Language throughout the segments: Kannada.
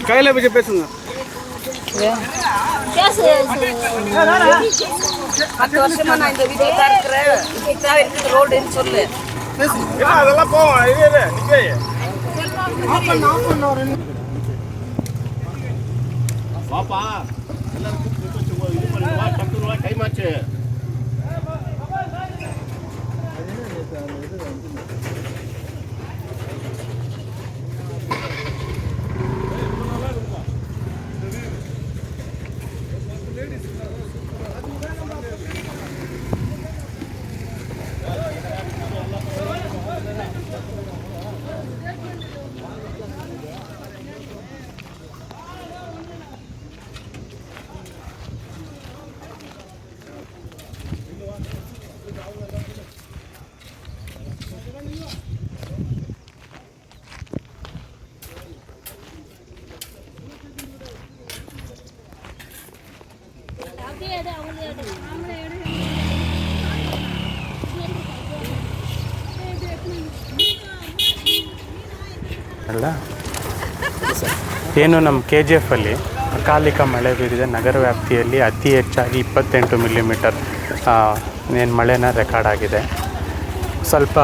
கையில் பிடிச்சி பேசுங்க. அதெல்லாம் போவோம். பாப்பா எல்லாருக்கும் டைம் ஆச்சு. ಅಲ್ಲ ಏನು ನಮ್ಮ KGF ಅಲ್ಲಿ ಅಕಾಲಿಕ ಮಳೆ ಬೀರಿದೆ. ನಗರ ವ್ಯಾಪ್ತಿಯಲ್ಲಿ ಅತಿ ಹೆಚ್ಚಾಗಿ 28 ಮಿಲಿಮೀಟರ್ ಏನು ಮಳೆನ ರೆಕಾರ್ಡ್ ಆಗಿದೆ. ಸ್ವಲ್ಪ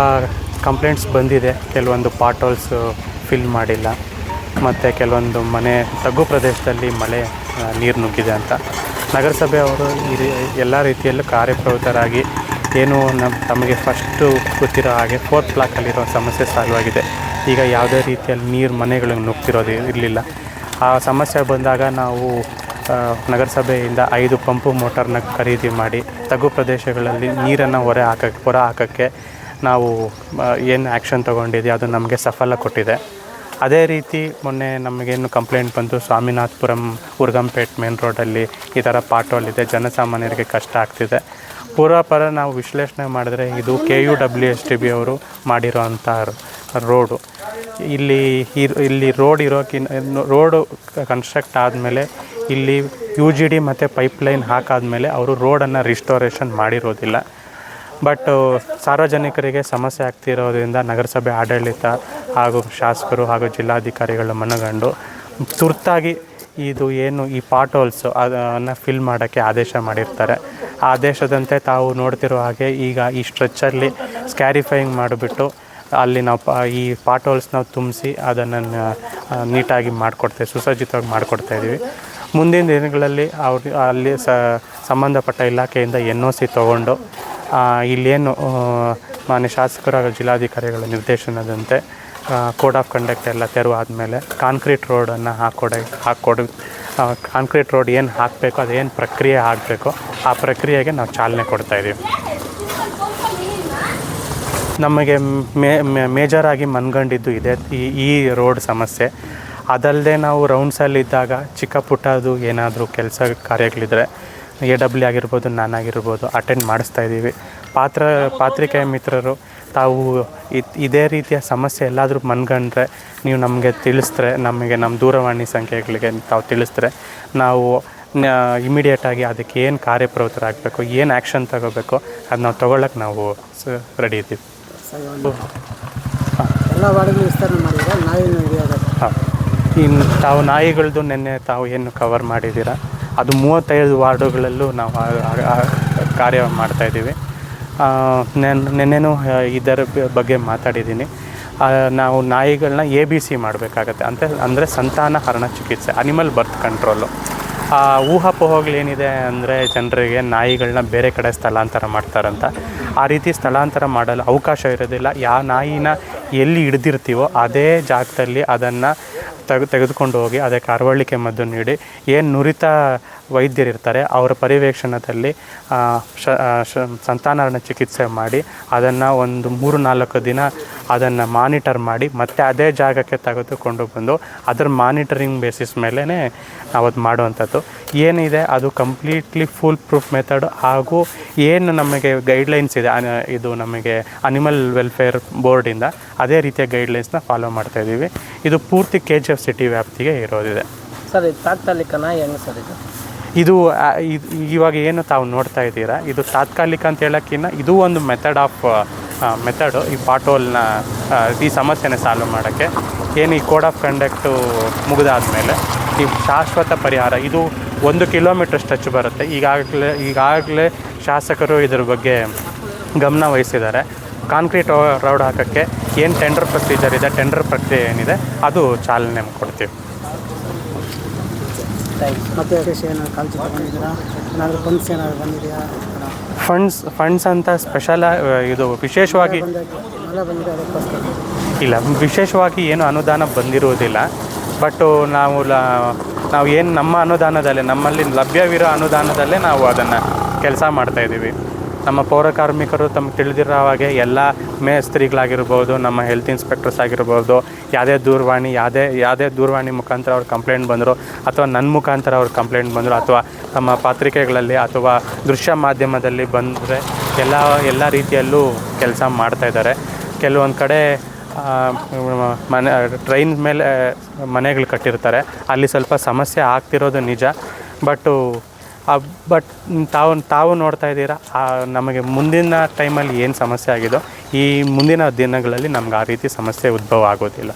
ಕಂಪ್ಲೇಂಟ್ಸ್ ಬಂದಿದೆ, ಕೆಲವೊಂದು ಪಾಟ್ ಹೋಲ್ಸ್ ಫಿಲ್ ಮಾಡಿಲ್ಲ ಮತ್ತು ಕೆಲವೊಂದು ಮನೆ ತಗ್ಗು ಪ್ರದೇಶದಲ್ಲಿ ಮಳೆ ನೀರು ನುಗ್ಗಿದೆ ಅಂತ. ನಗರಸಭೆ ಅವರು ಎಲ್ಲ ರೀತಿಯಲ್ಲೂ ಕಾರ್ಯಪ್ರವೃತ್ತರಾಗಿ ಏನು ತಮಗೆ ಫಸ್ಟು ಗೊತ್ತಿರೋ ಹಾಗೆ 4th ಬ್ಲಾಕಲ್ಲಿರೋ ಸಮಸ್ಯೆ ಸಾಲ್ವ್ ಆಗಿದೆ. ಈಗ ಯಾವುದೇ ರೀತಿಯಲ್ಲಿ ನೀರು ಮನೆಗಳಿಗೆ ನುಗ್ತಿರೋದು ಇರಲಿಲ್ಲ. ಆ ಸಮಸ್ಯೆ ಬಂದಾಗ ನಾವು ನಗರಸಭೆಯಿಂದ 5 ಪಂಪು ಮೋಟಾರ್ನ ಖರೀದಿ ಮಾಡಿ ತಗ್ಗು ಪ್ರದೇಶಗಳಲ್ಲಿ ನೀರನ್ನು ಹೊರ ಹಾಕೋಕ್ಕೆ ನಾವು ಏನು ಆ್ಯಕ್ಷನ್ ತೊಗೊಂಡಿದ್ದೀವಿ ಅದು ನಮಗೆ ಸಫಲ ಕೊಟ್ಟಿದೆ. ಅದೇ ರೀತಿ ಮೊನ್ನೆ ನಮಗೇನು ಕಂಪ್ಲೇಂಟ್ ಬಂತು, ಸ್ವಾಮಿನಾಥಪುರಂ ಉರ್ಗಂಪೇಟ್ ಮೇನ್ ರೋಡಲ್ಲಿ ಈ ಥರ ಪಾಟೋಲ್ ಇದೆ, ಜನಸಾಮಾನ್ಯರಿಗೆ ಕಷ್ಟ ಆಗ್ತಿದೆ. ಪೂರ್ವಾಪರ ನಾವು ವಿಶ್ಲೇಷಣೆ ಮಾಡಿದ್ರೆ ಇದು KUWSTB ಅವರು ಮಾಡಿರೋ ಅಂಥ ರೋಡು. ಇಲ್ಲಿ ರೋಡು ಕನ್ಸ್ಟ್ರಕ್ಟ್ ಆದಮೇಲೆ ಇಲ್ಲಿ UGD ಮತ್ತು ಪೈಪ್ಲೈನ್ ಹಾಕಾದ್ಮೇಲೆ ಅವರು ರೋಡನ್ನು ರಿಸ್ಟೋರೇಷನ್ ಮಾಡಿರೋದಿಲ್ಲ. ಬಟ್ ಸಾರ್ವಜನಿಕರಿಗೆ ಸಮಸ್ಯೆ ಆಗ್ತಿರೋದ್ರಿಂದ ನಗರಸಭೆ ಆಡಳಿತ ಹಾಗೂ ಶಾಸಕರು ಹಾಗೂ ಜಿಲ್ಲಾಧಿಕಾರಿಗಳ ಮನಗಂಡು ತುರ್ತಾಗಿ ಇದು ಏನು ಈ ಪಾಟ್ ಹೋಲ್ಸು ಅದನ್ನು ಫಿಲ್ ಮಾಡೋಕ್ಕೆ ಆದೇಶ ಮಾಡಿರ್ತಾರೆ. ಆ ಆದೇಶದಂತೆ ತಾವು ನೋಡ್ತಿರೋ ಹಾಗೆ ಈಗ ಈ ಸ್ಟ್ರೆಚ್ಚಲ್ಲಿ ಸ್ಕ್ಯಾರಿಫೈಯಿಂಗ್ ಮಾಡಿಬಿಟ್ಟು ಅಲ್ಲಿ ನಾವು ಈ ಪಾಟ್ ಹೋಲ್ಸ್ ನಾವು ತುಂಬಿಸಿ ಅದನ್ನು ನೀಟಾಗಿ ಸುಸಜ್ಜಿತವಾಗಿ ಮಾಡಿಕೊಡ್ತಾಯಿದ್ದೀವಿ. ಮುಂದಿನ ದಿನಗಳಲ್ಲಿ ಅಲ್ಲಿ ಸಂಬಂಧಪಟ್ಟ ಇಲಾಖೆಯಿಂದ NOC ತೊಗೊಂಡು ಇಲ್ಲೇನು ಮಾನ್ಯ ಶಾಸಕರು ಹಾಗೂ ಜಿಲ್ಲಾಧಿಕಾರಿಗಳ ನಿರ್ದೇಶನದಂತೆ ಕೋಡ್ ಆಫ್ ಕಂಡಕ್ಟ್ ಎಲ್ಲ ತೆರವಾದಮೇಲೆ ಕಾಂಕ್ರೀಟ್ ರೋಡನ್ನು ಕಾಂಕ್ರೀಟ್ ರೋಡ್ ಏನು ಹಾಕಬೇಕು, ಅದೇನು ಪ್ರಕ್ರಿಯೆ ಆಗಬೇಕು ಆ ಪ್ರಕ್ರಿಯೆಗೆ ನಾವು ಚಾಲನೆ ಕೊಡ್ತಾಯಿದ್ದೀವಿ. ನಮಗೆ ಮೇಜರಾಗಿ ಮನ್ಗಂಡಿದ್ದು ಇದೆ ಈ ರೋಡ್ ಸಮಸ್ಯೆ. ಅದಲ್ಲದೆ ನಾವು ರೌಂಡ್ಸಲ್ಲಿದ್ದಾಗ ಚಿಕ್ಕ ಪುಟ್ಟದು ಏನಾದರೂ ಕೆಲಸ ಕಾರ್ಯಗಳಿದ್ದರೆ AW ಆಗಿರ್ಬೋದು, ನಾನಾಗಿರ್ಬೋದು ಅಟೆಂಡ್ ಮಾಡಿಸ್ತಾಯಿದ್ದೀವಿ. ಪಾತ್ರಿಕೆಯ ಮಿತ್ರರು ತಾವು ಇದೇ ರೀತಿಯ ಸಮಸ್ಯೆ ಎಲ್ಲಾದರೂ ಮನ್ಗಂಡ್ರೆ ನೀವು ನಮಗೆ ತಿಳಿಸಿದ್ರೆ, ನಮ್ಮ ದೂರವಾಣಿ ಸಂಖ್ಯೆಗಳಿಗೆ ತಾವು ತಿಳಿಸಿದ್ರೆ ನಾವು ಇಮಿಡಿಯೇಟಾಗಿ ಅದಕ್ಕೆ ಏನು ಕಾರ್ಯಪ್ರವೃತ್ತರಾಗಬೇಕು, ಏನು ಆ್ಯಕ್ಷನ್ ತಗೋಬೇಕು ಅದು ನಾವು ತೊಗೊಳಕ್ಕೆ ನಾವು ರೆಡಿ ಇದ್ದೀವಿ. ಎಲ್ಲ ವಾರ್ಡ್ಗಳು ವಿಸ್ತರಣೆ ಮಾಡಿದ್ರೆ ಹಾಂ, ಇನ್ನು ತಾವು ನಾಯಿಗಳದ್ದು ನಿನ್ನೆ ತಾವು ಏನು ಕವರ್ ಮಾಡಿದ್ದೀರಾ ಅದು 35 ವಾರ್ಡುಗಳಲ್ಲೂ ನಾವು ಕಾರ್ಯ ಮಾಡ್ತಾಯಿದ್ದೀವಿ. ನೆನ್ನೆನೂ ಇದರ ಬಗ್ಗೆ ಮಾತಾಡಿದ್ದೀನಿ. ನಾವು ನಾಯಿಗಳನ್ನ ABC ಮಾಡಬೇಕಾಗತ್ತೆ, ಅಂದರೆ ಸಂತಾನಹರಣ ಚಿಕಿತ್ಸೆ, ಅನಿಮಲ್ ಬರ್ತ್ ಕಂಟ್ರೋಲು. ಊಹಾಪೋಹಗಳೇನಿದೆ ಅಂದರೆ ಜನರಿಗೆ ನಾಯಿಗಳನ್ನ ಬೇರೆ ಕಡೆ ಸ್ಥಳಾಂತರ ಮಾಡ್ತಾರಂತ. ಆ ರೀತಿ ಸ್ಥಳಾಂತರ ಮಾಡಲು ಅವಕಾಶ ಇರೋದಿಲ್ಲ. ಯಾವ ನಾಯಿನ ಎಲ್ಲಿ ಹಿಡ್ದಿರ್ತೀವೋ ಅದೇ ಜಾಗದಲ್ಲಿ ಅದನ್ನು ತೆಗೆದುಕೊಂಡು ಹೋಗಿ ಅದಕ್ಕೆ ಅರವಳಿಕೆ ಮದ್ದು ನೀಡಿ ಏನು ನುರಿತ ವೈದ್ಯರಿರ್ತಾರೆ ಅವರ ಪರ್ಯವೇಕ್ಷಣದಲ್ಲಿ ಸಂತಾನಹರಣ ಚಿಕಿತ್ಸೆ ಮಾಡಿ ಅದನ್ನು ಒಂದು 3-4 ದಿನ ಅದನ್ನು ಮಾನಿಟರ್ ಮಾಡಿ ಮತ್ತೆ ಅದೇ ಜಾಗಕ್ಕೆ ತೆಗೆದುಕೊಂಡು ಬಂದು ಅದರ ಮಾನಿಟರಿಂಗ್ ಬೇಸಿಸ್ ಮೇಲೇ ನಾವು ಅದು ಮಾಡುವಂಥದ್ದು. ಏನಿದೆ ಅದು ಕಂಪ್ಲೀಟ್ಲಿ ಫುಲ್ ಪ್ರೂಫ್ ಮೆಥಡ್ ಹಾಗೂ ಏನು ನಮಗೆ ಗೈಡ್ಲೈನ್ಸ್ ಇದೆ, ಇದು ನಮಗೆ ಅನಿಮಲ್ ವೆಲ್ಫೇರ್ ಬೋರ್ಡಿಂದ ಅದೇ ರೀತಿಯ ಗೈಡ್ಲೈನ್ಸ್ನ ಫಾಲೋ ಮಾಡ್ತಾಯಿದ್ದೀವಿ. ಇದು ಪೂರ್ತಿ KGF ಸಿಟಿ ವ್ಯಾಪ್ತಿಗೆ ಇರೋದಿದೆ. ಸರ್ ಇದು ತಾತ್ಕಾಲಿಕನ ಹೆಂಗೆ ಸರ್ ಇದು ಇವಾಗ ಏನು ತಾವು ನೋಡ್ತಾ ಇದ್ದೀರಾ, ಇದು ತಾತ್ಕಾಲಿಕ ಅಂತ ಹೇಳೋಕ್ಕಿಂತ ಇದು ಒಂದು ಮೆಥಡ್ ಆಫ್ ಮೆಥಡು ಈ ಪಾಟೋಲ್ನ ಈ ಸಮಸ್ಯೆನ ಸಾಲ್ವ್ ಮಾಡೋಕ್ಕೆ. ಏನು ಈ ಕೋಡ್ ಆಫ್ ಕಂಡಕ್ಟು ಮುಗಿದಾದ್ಮೇಲೆ ಈ ಶಾಶ್ವತ ಪರಿಹಾರ ಇದು 1 ಕಿಲೋಮೀಟ್ರ್ ಸ್ಟ್ರೆಚ್ ಬರುತ್ತೆ. ಈಗಾಗಲೇ ಶಾಸಕರು ಇದ್ರ ಬಗ್ಗೆ ಗಮನ ವಹಿಸಿದ್ದಾರೆ. ಕಾಂಕ್ರೀಟ್ ರೋಡ್ ಹಾಕೋಕ್ಕೆ ಏನು ಟೆಂಡರ್ ಪ್ರೊಸೀಜರ್ ಇದೆ, ಟೆಂಡರ್ ಪ್ರಕ್ರಿಯೆ ಏನಿದೆ ಅದು ಚಾಲನೆ ಕೊಡ್ತೀವಿ. ಮತ್ತು ಏನಾದ್ರು ಕಾಳಜಿ ತಗೊಂಡಿದ್ದೀರಾ? ಏನಾದರೂ ಫಂಡ್ಸ್ ಏನಾದ್ರು ಬಂದಿದೆಯಾ? ಫಂಡ್ಸ್ ಅಂತ ಸ್ಪೆಷಲ್ ಇದು ವಿಶೇಷವಾಗಿ ಇಲ್ಲ, ವಿಶೇಷವಾಗಿ ಏನು ಅನುದಾನ ಬಂದಿರುವುದಿಲ್ಲ. ಬಟ್ಟು ನಾವು ಏನು ನಮ್ಮ ಅನುದಾನದಲ್ಲೇ, ನಮ್ಮಲ್ಲಿ ಲಭ್ಯವಿರೋ ಅನುದಾನದಲ್ಲೇ ನಾವು ಅದನ್ನು ಕೆಲಸ ಮಾಡ್ತಾಯಿದ್ದೀವಿ. ನಮ್ಮ ಪೌರ ಕಾರ್ಮಿಕರು ತಮಗೆ ತಿಳಿದಿರೋ ಹಾಗೆ ಎಲ್ಲ ಮೇಸ್ತ್ರಿಗಳಾಗಿರ್ಬೋದು, ನಮ್ಮ ಹೆಲ್ತ್ ಇನ್ಸ್ಪೆಕ್ಟರ್ಸ್ ಆಗಿರ್ಬೋದು, ಯಾವುದೇ ದೂರವಾಣಿ ಮುಖಾಂತರ ಅವ್ರ ಕಂಪ್ಲೇಂಟ್ ಬಂದರು ಅಥವಾ ನನ್ನ ಮುಖಾಂತರ ಅವ್ರ ಕಂಪ್ಲೇಂಟ್ ಬಂದರು ಅಥವಾ ತಮ್ಮ ಪತ್ರಿಕೆಗಳಲ್ಲಿ ಅಥವಾ ದೃಶ್ಯ ಮಾಧ್ಯಮದಲ್ಲಿ ಬಂದರೆ ಎಲ್ಲ ರೀತಿಯಲ್ಲೂ ಕೆಲಸ ಮಾಡ್ತಾಯಿದ್ದಾರೆ. ಕೆಲವೊಂದು ಕಡೆ ಟ್ರೈನ್ ಮೇಲೆ ಮನೆಗಳು ಕಟ್ಟಿರ್ತಾರೆ, ಅಲ್ಲಿ ಸ್ವಲ್ಪ ಸಮಸ್ಯೆ ಆಗ್ತಿರೋದು ನಿಜ. ಬಟ್ ತಾವು ನೋಡ್ತಾ ಇದ್ದೀರಾ ನಮಗೆ ಮುಂದಿನ ಟೈಮಲ್ಲಿ ಏನು ಸಮಸ್ಯೆ ಆಗಿದೋ ಈ ಮುಂದಿನ ದಿನಗಳಲ್ಲಿ ನಮ್ಗೆ ಆ ರೀತಿ ಸಮಸ್ಯೆ ಉದ್ಭವ ಆಗೋದಿಲ್ಲ.